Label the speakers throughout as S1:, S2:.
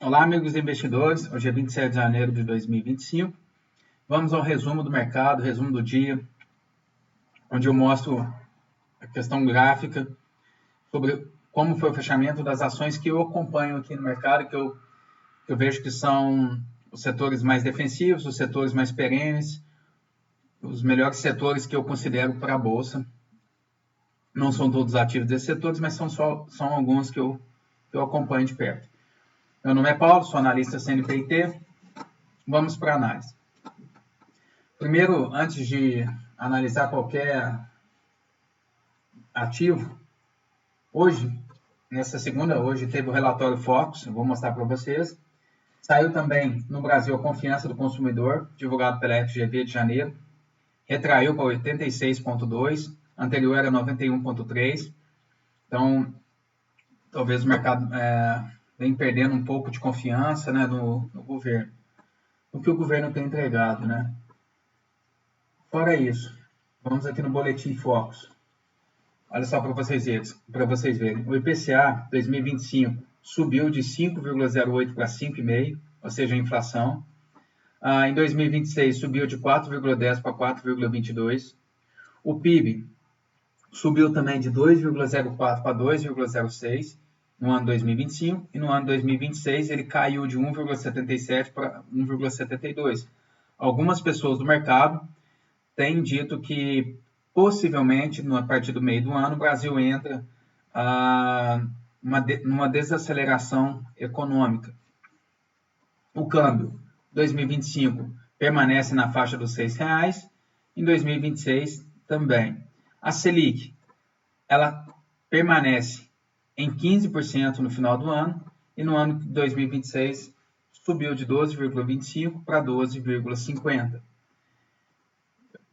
S1: Olá, amigos investidores. Hoje é 27 de janeiro de 2025. Vamos ao resumo do mercado, resumo do dia, onde eu mostro a questão gráfica sobre como foi o fechamento das ações que eu acompanho aqui no mercado, que eu vejo que são os setores mais defensivos, os setores mais perenes, os melhores setores que eu considero para a Bolsa. Não são todos ativos desses setores, mas são alguns que eu acompanho de perto. Meu nome é Paulo, sou analista CNPIT. Vamos para a análise. Primeiro, antes de analisar qualquer ativo, nessa segunda, teve o relatório Focus, eu vou mostrar para vocês. Saiu também no Brasil a confiança do consumidor, divulgado pela FGV de janeiro. Retraiu para 86,2, anterior era 91,3. Então, talvez o mercado vem perdendo um pouco de confiança, né, no governo. O que o governo tem entregado, né? Fora isso, vamos aqui no Boletim Focus. Olha só para vocês verem. O IPCA 2025 subiu de 5,08 para 5,5, ou seja, a inflação. Em 2026 subiu de 4,10 para 4,22. O PIB subiu também de 2,04 para 2,06 no ano 2025, e no ano 2026 ele caiu de 1,77 para 1,72. Algumas pessoas do mercado têm dito que possivelmente, a partir do meio do ano, o Brasil entra numa desaceleração econômica. O câmbio 2025 permanece na faixa dos R$6, em 2026 também. A Selic, ela permanece em 15% no final do ano, e no ano de 2026 subiu de 12,25 para 12,50.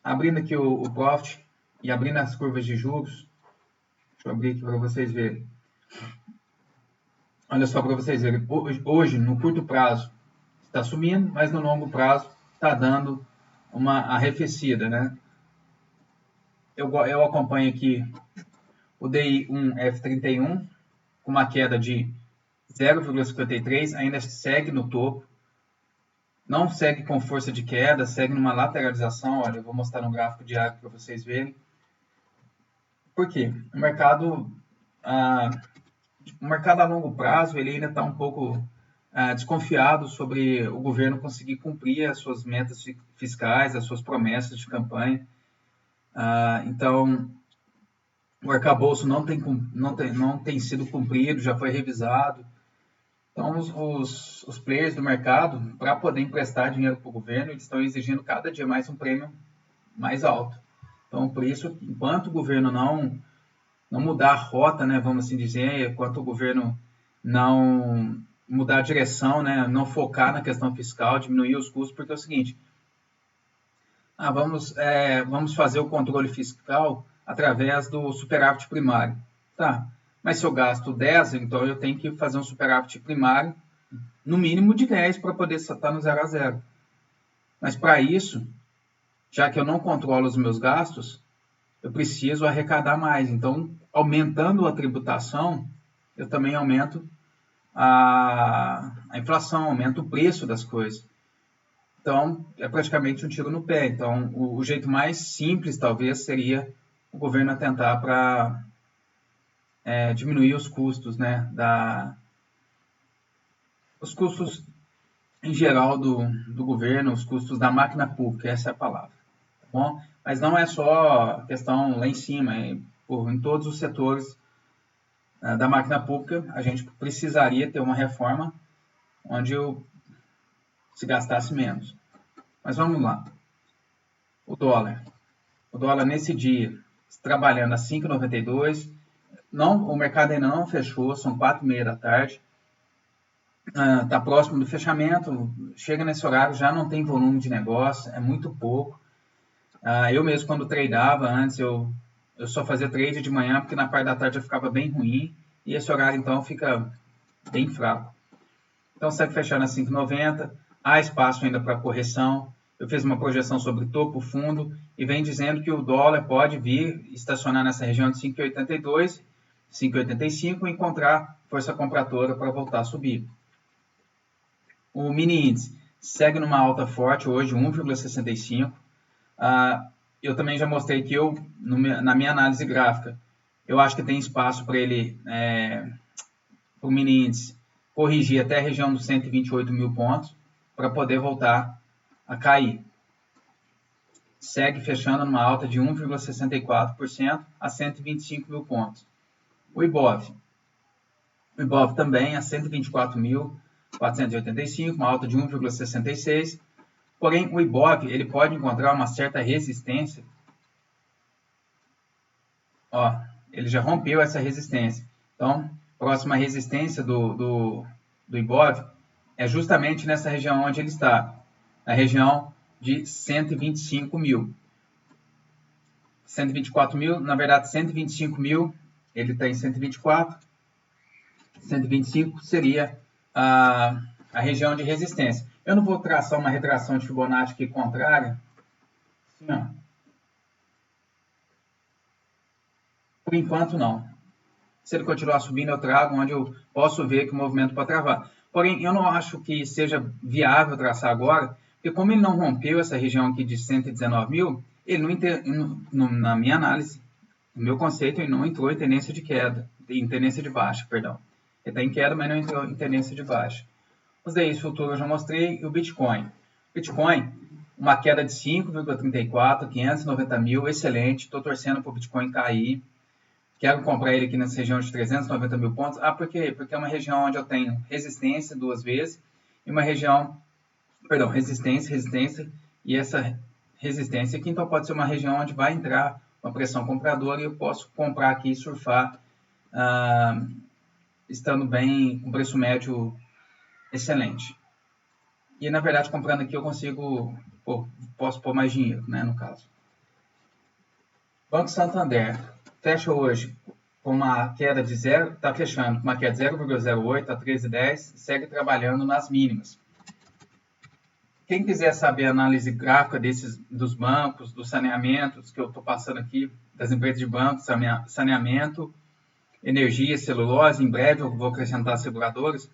S1: Abrindo aqui o Profit e abrindo as curvas de juros, deixa eu abrir aqui para vocês verem. Olha só para vocês verem, hoje no curto prazo está subindo, mas no longo prazo está dando uma arrefecida, né? Eu acompanho aqui o DI1F31 com uma queda de 0,53, ainda segue no topo, não segue com força de queda, segue numa lateralização. Olha, eu vou mostrar no gráfico diário para vocês verem. Por quê? O mercado a longo prazo ele ainda está um pouco desconfiado sobre o governo conseguir cumprir as suas metas fiscais, as suas promessas de campanha. Então, o arcabouço não tem sido cumprido, já foi revisado. Então, os players do mercado, para poder emprestar dinheiro para o governo, eles estão exigindo cada dia mais um prêmio mais alto. Então, por isso, enquanto o governo não mudar a rota, né, vamos assim dizer, enquanto o governo não mudar a direção, né, não focar na questão fiscal, diminuir os custos, porque é o seguinte, vamos fazer o controle fiscal através do superávit primário. Tá, mas se eu gasto 10, então eu tenho que fazer um superávit primário no mínimo de 10 para poder estar no 0 a 0. Mas para isso, já que eu não controlo os meus gastos, eu preciso arrecadar mais. Então, aumentando a tributação, eu também aumento a inflação, aumento o preço das coisas. Então, é praticamente um tiro no pé. Então, o jeito mais simples, talvez, seria o governo atentar para diminuir os custos, né, os custos em geral do governo, os custos da máquina pública, essa é a palavra. Tá bom? Mas não é só questão lá em cima, em todos os setores da máquina pública, a gente precisaria ter uma reforma onde se gastasse menos. Mas vamos lá. O dólar nesse dia, trabalhando a 5,92, o mercado ainda não fechou, são 4h30 da tarde, está próximo do fechamento, chega nesse horário, já não tem volume de negócio, é muito pouco. Eu mesmo, quando tradeava antes, eu só fazia trade de manhã, porque na parte da tarde já ficava bem ruim, e esse horário, então, fica bem fraco. Então, segue fechando a 5,90, há espaço ainda para correção. Eu fiz uma projeção sobre topo, fundo, e vem dizendo que o dólar pode vir estacionar nessa região de 5,82, 5,85 e encontrar força compradora para voltar a subir. O mini índice segue numa alta forte hoje, 1,65. Eu também já mostrei que na minha análise gráfica, eu acho que tem espaço para ele, para o mini índice, corrigir até a região dos 128 mil pontos, para poder voltar a cair. Segue fechando numa alta de 1,64% a 125 mil pontos. O Ibov também a 124.485, uma alta de 1,66%. Porém, o Ibov ele pode encontrar uma certa resistência. Ele já rompeu essa resistência. Então, próxima resistência do Ibov é justamente nessa região onde ele está, na região de 125 mil. 124 mil, na verdade 125 mil, ele está em 124. 125 seria a região de resistência. Eu não vou traçar uma retração de Fibonacci aqui contrária. Assim, por enquanto, não. Se ele continuar subindo, eu trago onde eu posso ver que o movimento pode travar. Porém, eu não acho que seja viável traçar agora, porque como ele não rompeu essa região aqui de 119 mil, ele na minha análise, no meu conceito, ele não entrou em tendência de queda, em tendência de baixa, perdão. Ele está em queda, mas não entrou em tendência de baixa. Os DIs futuros eu já mostrei, e o Bitcoin. Bitcoin, uma queda de 5,34, 590 mil, excelente. Estou torcendo para o Bitcoin cair. Quero comprar ele aqui nessa região de 390 mil pontos. Por quê? Porque é uma região onde eu tenho resistência duas vezes, e uma região, perdão, resistência, e essa resistência aqui, então pode ser uma região onde vai entrar uma pressão compradora e eu posso comprar aqui e surfar, estando bem, com preço médio excelente. E, na verdade, comprando aqui eu posso pôr mais dinheiro, né, no caso. Banco Santander fecha hoje com uma queda de está fechando com uma queda de 0,08 a 13,10, segue trabalhando nas mínimas. Quem quiser saber a análise gráfica dos bancos, dos saneamentos que eu estou passando aqui, das empresas de banco, saneamento, energia, celulose, em breve eu vou acrescentar seguradoras.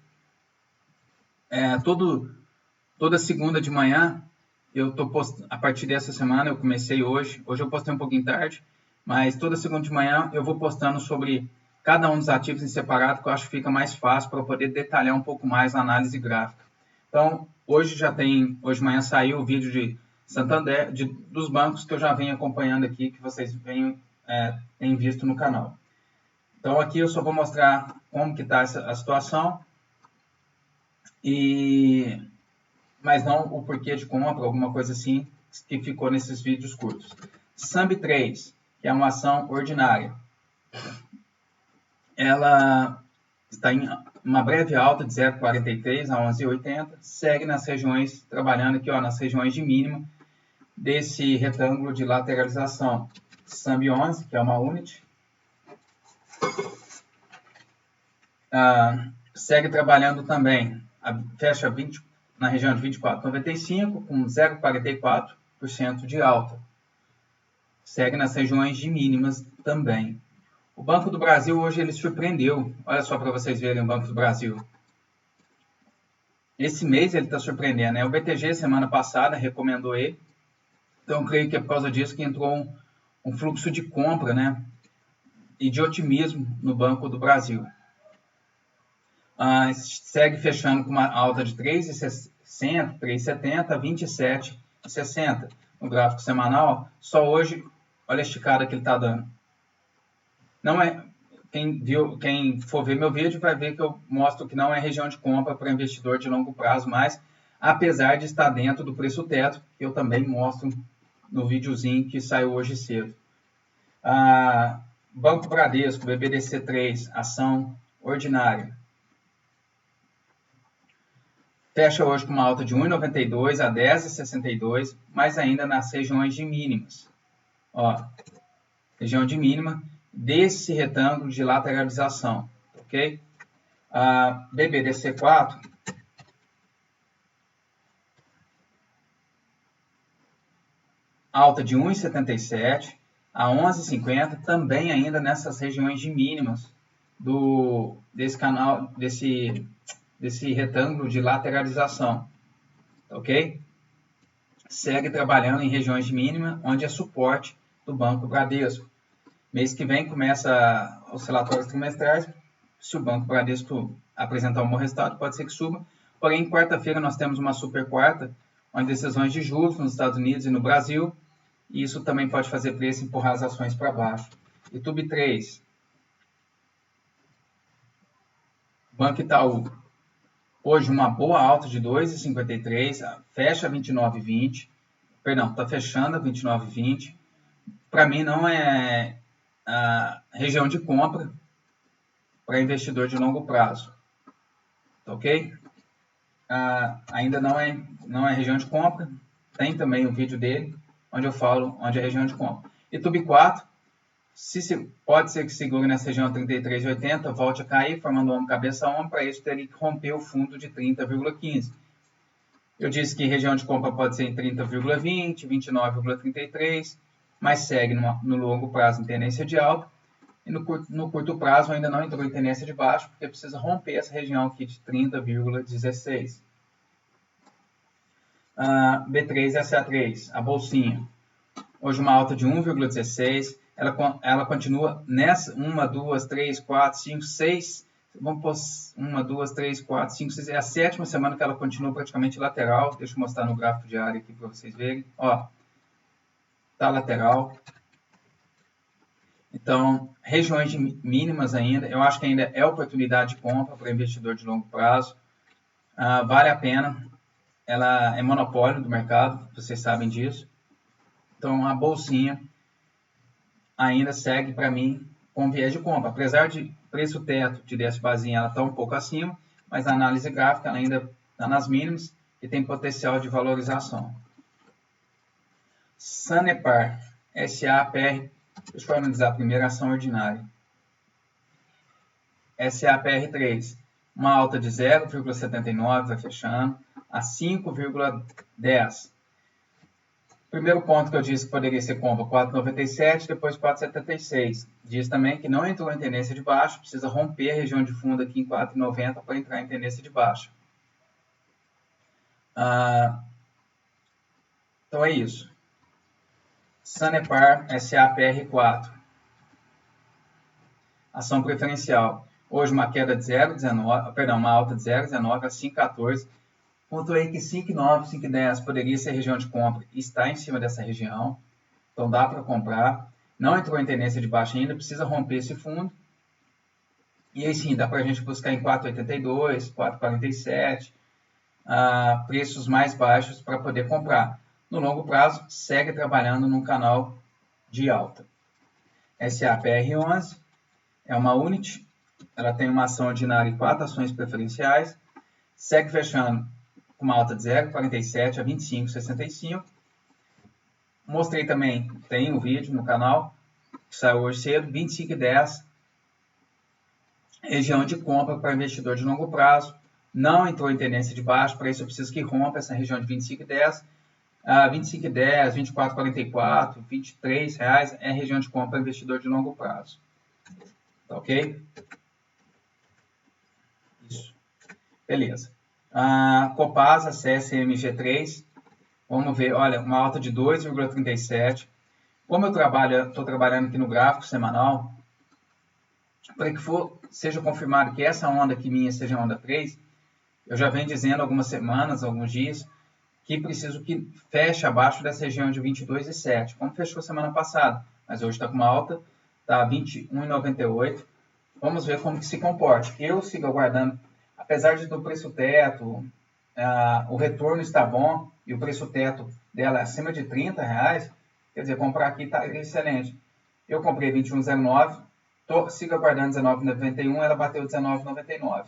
S1: Toda segunda de manhã, eu estou postando, a partir dessa semana, eu comecei hoje eu postei um pouquinho tarde, mas toda segunda de manhã eu vou postando sobre cada um dos ativos em separado, que eu acho que fica mais fácil para eu poder detalhar um pouco mais a análise gráfica. Então, hoje de manhã saiu o vídeo de Santander, dos bancos que eu já venho acompanhando aqui, que vocês têm visto no canal. Então, aqui eu só vou mostrar como que está a situação, mas não o porquê de compra, alguma coisa assim, que ficou nesses vídeos curtos. SAMB3, que é uma ação ordinária, ela está em uma breve alta de 0,43 a 11,80, segue nas regiões, trabalhando aqui nas regiões de mínima desse retângulo de lateralização. SAMB11, que é uma unit, segue trabalhando também, fecha na região de 24,95 com 0,44% de alta. Segue nas regiões de mínimas também. O Banco do Brasil hoje ele surpreendeu. Olha só para vocês verem o Banco do Brasil. Esse mês ele está surpreendendo, né? O BTG semana passada recomendou ele. Então, eu creio que é por causa disso que entrou um fluxo de compra, né? E de otimismo no Banco do Brasil. Segue fechando com uma alta de 3,60, 3,70 a 27,60 no gráfico semanal. Só hoje, olha a esticada que ele está dando. Não é, quem for ver meu vídeo vai ver que eu mostro que não é região de compra para investidor de longo prazo, mas apesar de estar dentro do preço teto, eu também mostro no videozinho que saiu hoje cedo. Banco Bradesco, BBDC3, ação ordinária. Fecha hoje com uma alta de 1,92 a 10,62, mas ainda nas regiões de mínimas. Região de mínima desse retângulo de lateralização, ok? BBDC4 alta de 1,77 a 11,50, também ainda nessas regiões de mínimas desse canal, desse retângulo de lateralização, ok? Segue trabalhando em regiões de mínima, onde é suporte do Banco Bradesco. Mês que vem começa os relatórios trimestrais. Se o Banco Bradesco apresentar um bom resultado, pode ser que suba. Porém, quarta-feira nós temos uma super quarta, onde decisões de juros nos Estados Unidos e no Brasil, e isso também pode fazer preço empurrar as ações para baixo. YouTube 3. Banco Itaú. Hoje uma boa alta de 2,53, fecha 29,20. Perdão, está fechando a 29,20. Para mim não é a região de compra para investidor de longo prazo. Tá ok? Ainda não é região de compra. Tem também o vídeo dele, onde eu falo onde é região de compra. YouTube 4. Pode ser que segure nessa região 33,80, volte a cair, formando ombro, cabeça, ombro. Para isso, teria que romper o fundo de 30,15. Eu disse que região de compra pode ser em 30,20, 29,33, mas segue no longo prazo em tendência de alta. E no curto prazo ainda não entrou em tendência de baixo, porque precisa romper essa região aqui de 30,16. B3SA3, a bolsinha. Hoje uma alta de 1,16. Ela continua nessa 1, 2, 3, 4, 5, 6. Vamos pôr 1, 2, 3, 4, 5, 6. É a 7ª semana que ela continua praticamente lateral. Deixa eu mostrar no gráfico diário aqui para vocês verem. Ó, tá lateral. Então, regiões mínimas ainda. Eu acho que ainda é oportunidade de compra para investidor de longo prazo. Vale a pena. Ela é monopólio do mercado, vocês sabem disso. Então, a bolsinha ainda segue para mim com viés de compra. Apesar de preço teto de DS basinha, ela está um pouco acima, mas a análise gráfica ela ainda está nas mínimas e tem potencial de valorização. Sanepar, SAPR, deixa eu analisar a primeira ação ordinária. SAPR3, uma alta de 0,79, vai fechando, a 5,10. Primeiro ponto que eu disse que poderia ser compra 4,97, depois 4,76. Diz também que não entrou em tendência de baixa, precisa romper a região de fundo aqui em 4,90 para entrar em tendência de baixa. Então é isso. Sanepar SAPR4. Ação preferencial. Hoje uma queda de 0,19, perdão, uma alta de 0,19 a 5,14. Pontuei que 5,9, 5,10 poderia ser região de compra e está em cima dessa região. Então dá para comprar. Não entrou em tendência de baixa ainda, precisa romper esse fundo. E aí sim, dá para a gente buscar em 4,82, 4,47, preços mais baixos para poder comprar. No longo prazo, segue trabalhando num canal de alta. SAPR11 é uma unit, ela tem uma ação ordinária e 4 ações preferenciais, segue fechando com uma alta de 0,47 a 25,65. Mostrei também, tem um vídeo no canal, que saiu hoje cedo, 25,10, região de compra para investidor de longo prazo, não entrou em tendência de baixo, para isso eu preciso que rompa essa região de 25,10, 25,10, 24,44, 23 reais é a região de compra para investidor de longo prazo. Tá ok? Isso. Beleza. Copasa, CSMG3, vamos ver, olha, uma alta de 2,37. Como eu estou trabalhando aqui no gráfico semanal, para que seja confirmado que essa onda aqui minha seja a onda 3, eu já venho dizendo algumas semanas, alguns dias, que preciso que feche abaixo dessa região de 22,7, como fechou semana passada, mas hoje está com uma alta, está 21,98. Vamos ver como que se comporta. Eu sigo aguardando, apesar de do preço teto, o retorno está bom e o preço teto dela é acima de 30 reais, quer dizer, comprar aqui está excelente. Eu comprei 21,09, sigo aguardando 19,91, ela bateu 19,99.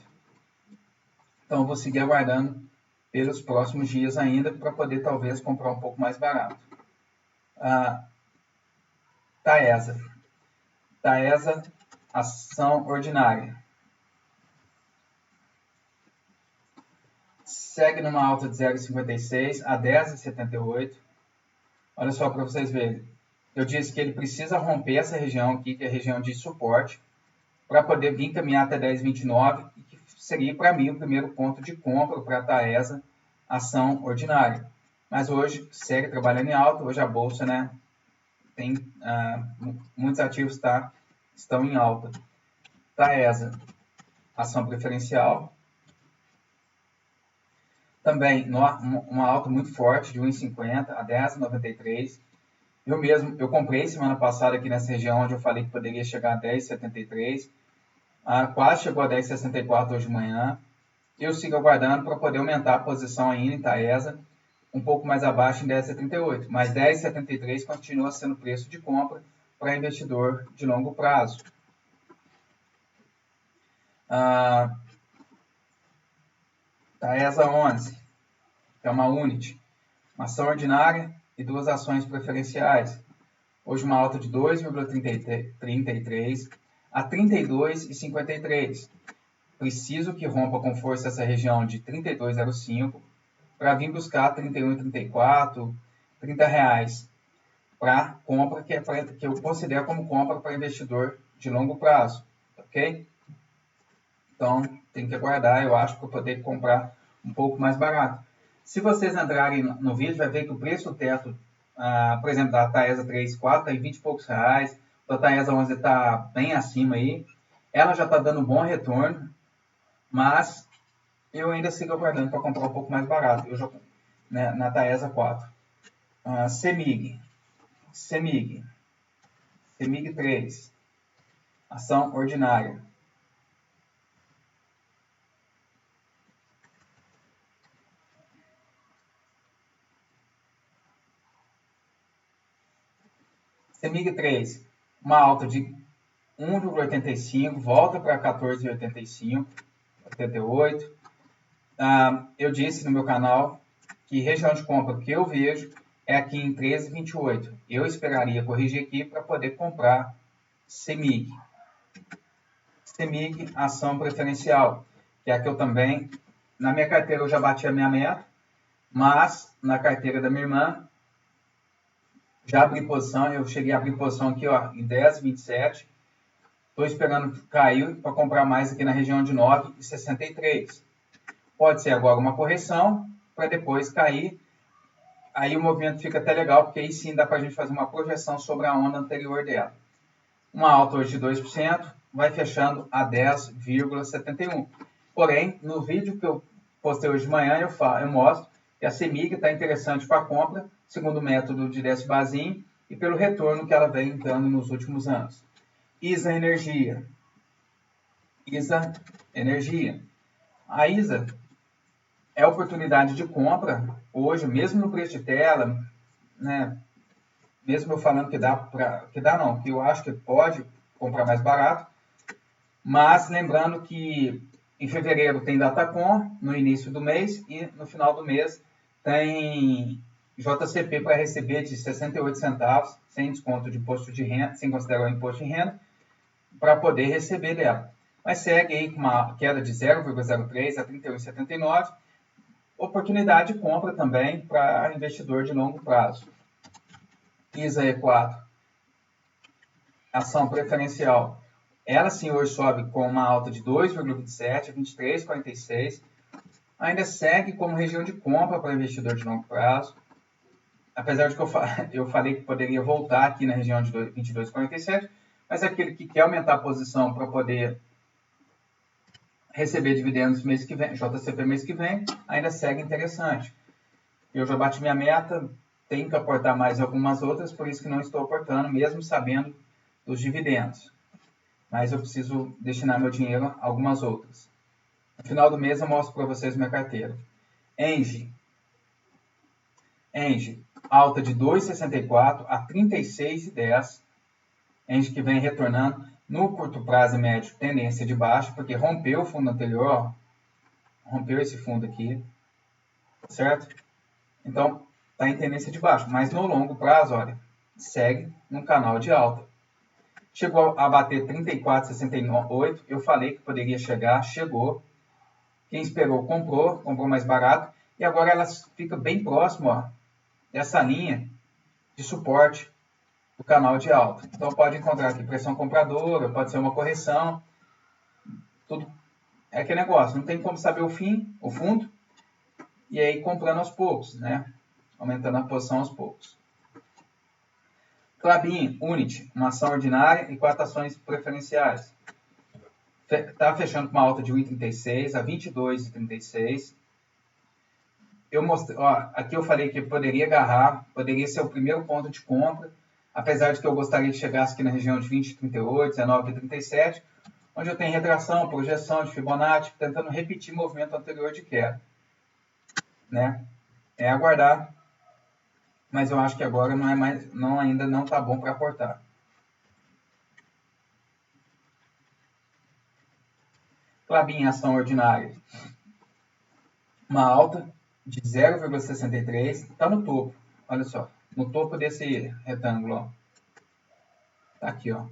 S1: Então, eu vou seguir aguardando pelos próximos dias ainda para poder talvez comprar um pouco mais barato. Taesa, ação ordinária. Segue numa alta de 0,56 a 10,78. Olha só para vocês verem. Eu disse que ele precisa romper essa região aqui, que é a região de suporte, para poder vir caminhar até 10,29 e que seria para mim o primeiro ponto de compra para a Taesa, ação ordinária. Mas hoje segue trabalhando em alta, hoje a bolsa, né, tem muitos ativos estão em alta. Taesa, ação preferencial. Também uma alta muito forte de 1,50 a 10,93. Eu comprei semana passada aqui nessa região onde eu falei que poderia chegar a 10,73. Quase chegou a 10,64 hoje de manhã. Eu sigo aguardando para poder aumentar a posição ainda em Taesa, um pouco mais abaixo em 10,78. Mas 10,73 continua sendo preço de compra para investidor de longo prazo. Taesa 11, que é uma unit, uma ação ordinária e duas ações preferenciais. Hoje uma alta de 2,33 a 32,53. Preciso que rompa com força essa região de 32,05 para vir buscar 31,34, R$30 para compra, que eu considero como compra para investidor de longo prazo, ok? Então, tem que aguardar, eu acho, para poder comprar um pouco mais barato. Se vocês entrarem no vídeo, vai ver que o preço teto, por exemplo, da Taesa 3.4 está em 20 e poucos reais, da Taesa 11 está bem acima aí. Ela já está dando um bom retorno, mas eu ainda sigo aguardando para comprar um pouco mais barato. Eu já, né, na Taesa 4. CEMIG 3, ação ordinária. CEMIG 3, uma alta de 1,85, volta para 14,85, 88. Eu disse no meu canal que região de compra que eu vejo é aqui em 13,28. Eu esperaria corrigir aqui para poder comprar CEMIG. CEMIG, ação preferencial, que é a que eu também, na minha carteira eu já bati a minha meta, mas na carteira da minha irmã, já abri posição, eu cheguei a abrir posição aqui ó, em 10,27. Estou esperando cair para comprar mais aqui na região de 9,63. Pode ser agora uma correção, para depois cair. Aí o movimento fica até legal, porque aí sim dá para a gente fazer uma projeção sobre a onda anterior dela. Uma alta hoje de 2%, vai fechando a 10,71. Porém, no vídeo que eu postei hoje de manhã, eu mostro que a CEMIG está interessante para compra, segundo o método de Décio-Bazin, e pelo retorno que ela vem dando nos últimos anos. ISA Energia. A ISA é oportunidade de compra hoje, mesmo no preço de tela, né? Mesmo eu falando que eu acho que pode comprar mais barato, mas lembrando que em fevereiro tem Datacom no início do mês e no final do mês tem JCP para receber de 68 centavos, sem desconto de imposto de renda, sem considerar o imposto de renda, para poder receber dela. Mas segue aí com uma queda de 0,03 a 31,79, oportunidade de compra também para investidor de longo prazo. ISA E4, ação preferencial. Ela sim hoje sobe com uma alta de 2,27 a 23,46. Ainda segue como região de compra para investidor de longo prazo. Apesar de que eu falei que poderia voltar aqui na região de 22,47, mas aquele que quer aumentar a posição para poder receber dividendos mês que vem, JCP mês que vem, ainda segue interessante. Eu já bati minha meta, tenho que aportar mais algumas outras, por isso que não estou aportando, mesmo sabendo dos dividendos. Mas eu preciso destinar meu dinheiro a algumas outras. No final do mês eu mostro para vocês minha carteira. Engie, alta de 2,64 a 36,10. Engie que vem retornando no curto prazo e médio, tendência de baixa, porque rompeu o fundo anterior, ó, rompeu esse fundo aqui, certo? Então, está em tendência de baixa, mas no longo prazo, olha, segue no canal de alta. Chegou a bater 34,68, eu falei que poderia chegar, chegou. Quem esperou, comprou mais barato, e agora ela fica bem próximo ó, dessa linha de suporte do canal de alta. Então pode encontrar aqui pressão compradora, pode ser uma correção, tudo é aquele negócio, não tem como saber o fundo, e aí comprando aos poucos, né? Aumentando a posição aos poucos. Klabin Unity, uma ação ordinária e 4 ações preferenciais. Está fechando com uma alta de 1,36 a 22,36. Aqui eu falei que poderia agarrar, poderia ser o primeiro ponto de compra, apesar de que eu gostaria de chegar aqui na região de 20,38, 19,37, onde eu tenho retração, projeção de Fibonacci, tentando repetir o movimento anterior de queda. Né? É aguardar, mas eu acho que agora ainda não está bom para aportar. Klabin ação ordinária, uma alta de 0,63, está no topo, olha só, no topo desse retângulo, está aqui, ó.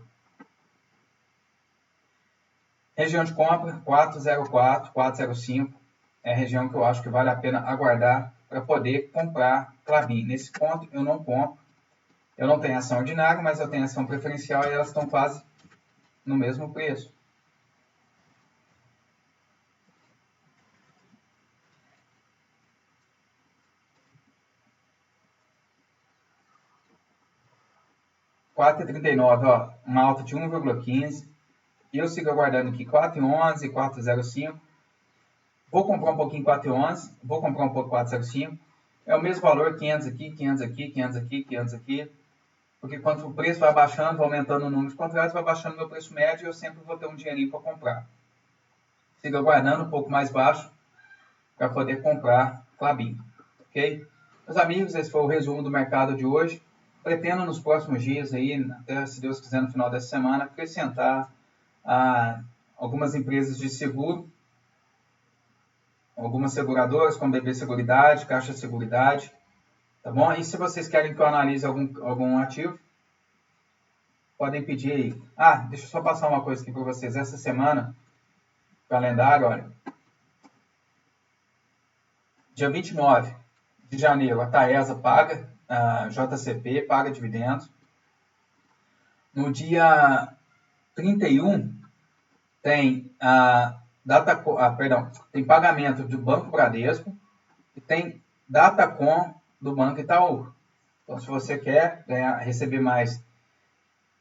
S1: Região de compra 404, 405, é a região que eu acho que vale a pena aguardar para poder comprar Klabin. Nesse ponto eu não compro, eu não tenho ação ordinária, mas eu tenho ação preferencial e elas estão quase no mesmo preço. R$4,39, ó, uma alta de 1,15. E eu sigo aguardando aqui 4,11, 4,05. Vou comprar um pouquinho 4,11, vou comprar um pouco 4,05. É o mesmo valor, 500 aqui, 500 aqui, 500 aqui, 500 aqui. Porque quanto o preço vai baixando, vai aumentando o número de contratos, vai baixando o meu preço médio e eu sempre vou ter um dinheirinho para comprar. Sigo aguardando um pouco mais baixo para poder comprar Klabin. Ok? Meus amigos, esse foi o resumo do mercado de hoje. Pretendo nos próximos dias, aí, até se Deus quiser no final dessa semana, acrescentar algumas empresas de seguro, algumas seguradoras, como BB Seguridade, Caixa Seguridade, tá bom? E se vocês querem que eu analise algum ativo, podem pedir aí. Deixa eu só passar uma coisa aqui para vocês. Essa semana, calendário, olha, dia 29 de janeiro, a Taesa paga, a JCP paga dividendos. No dia 31, tem tem pagamento do Banco Bradesco e tem Datacom do Banco Itaú. Então, se você quer receber mais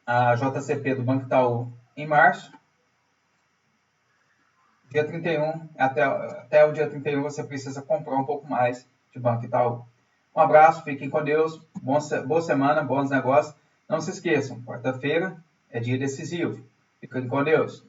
S1: a JCP do Banco Itaú em março, dia 31, até o dia 31 você precisa comprar um pouco mais de Banco Itaú. Um abraço, fiquem com Deus, boa semana, bons negócios. Não se esqueçam, quarta-feira é dia decisivo. Fiquem com Deus.